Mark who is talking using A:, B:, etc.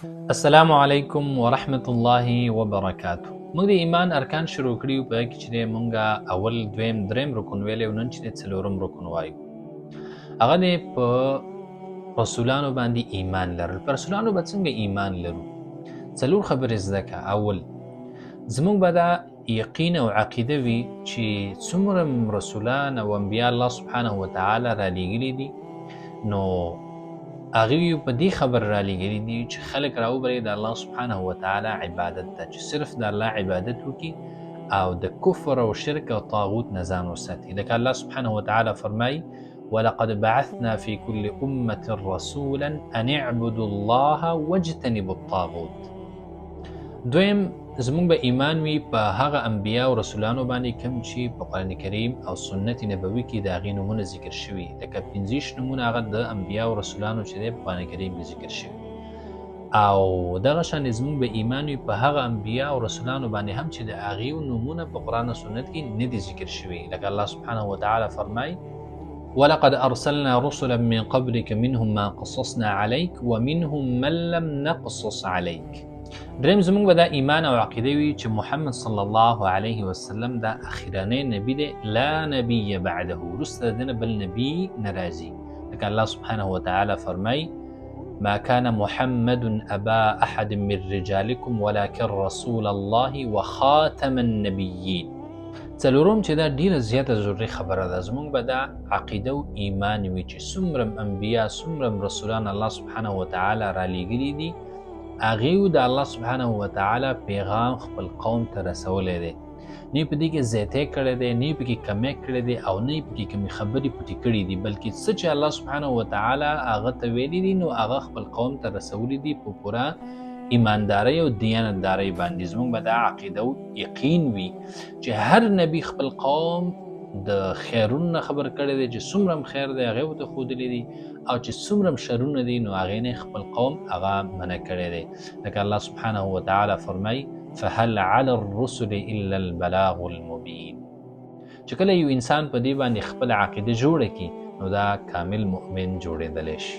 A: السلام علیکم ورحمت الله وبرکاتو. موږ د ایمان ارکان شروع کړیو په کې چې موږ اول دویم دریم رکن ویلې نن چې څلورم رکن وایو. هغه د په رسولانو باندې ایمان لرل. پر رسولانو به څنګه ایمان لرو؟ څلور خبرې زده کړه. اول زموږ به دا یقین او عقیده وي چې څومره رسولان او انبیا الله سبحانه وتعالی را لېږلي دي نو هغوی په دې خبر را لېږلي دي چې خلک راوبلي د الله سبحانه وتعالی عبادت ته، چې صرف د الله عبادت وکړي او د کفر او شرک او طاغوت نه ځان وساتي. لکه الله سبحانه وتعالی فرمایي ولقد بعثنا في كل أمة رسولا أن اعبدوا الله واجتنبوا الطاغوت. دویم زموږ به ایمان وي په هغه انبیا او رسولانو باندې کوم چې په قرآن کریم او سنت نبوي کې د هغې نومونه ذکر شوي، لکه 15 نومونه هغه د انبیا او رسولانو چې دی په قرآن کریم کې ذکر شوي. او دغه شان زموږ به ایمان وي په هغه انبیا او رسولانو باندې هم چې د هغې نومونه په قرآن او سنت کې نه دي ذکر شوي، لکه الله سبحانه وتعالی فرمایي ولقد أرسلنا رسلا من قبلك منهم ما قصصنا عليك ومنهم من لم نقصص عليك. دریم زموږ به دا ایمان او عقیده وي چې محمد صلی الله علیه وسلم دا اخرانی نبی دی، لا نبی بعده، وروسته د ده نه بل نبی نه راځي. لکه الله سبحانه وتعالی فرمایي ما كان محمد أبا أحد من رجالكم ولكن رسول الله وخاتم النبيين. څلورم چې دا ډیره زیاته ضروري خبره ده، زموږ به دا عقیده او ایمان وي چې څومره انبیا څومره رسولان الله سبحانه وتعالی را لېږلي دي هغوی د الله سبحانه وتعالی پیغام خپل قوم ته رسولی دی، نه په دې کې زیاتی کړی دی، نه په کې کمی کړی دی او نه په کې کمې خبرې پټې کړي دي، بلکې څه چې الله سبحانه وتعالی هغه ته ویلي دي نو هغه خپل قوم ته رسولی دي په پوره ایماندارۍ او دیانتدارۍ باندې. زموږ به دا عقیده او یقین وي چې هر نبی خپل قوم د خیرونو نه خبر کړی دی چې څومره هم خیر دی هغې ورته ښودلی دي او چې څومره هم شرونه دي نو هغې نه خپل قوم هغه منع کړی دی. لکه الله سبحانه وتعالی فرمایي فهل على الرسل الا البلاغ المبین. چې کله یو انسان په دې باندې خپل عقیده جوړه کړي نو دا کامل مؤمن جوړېدلی شي.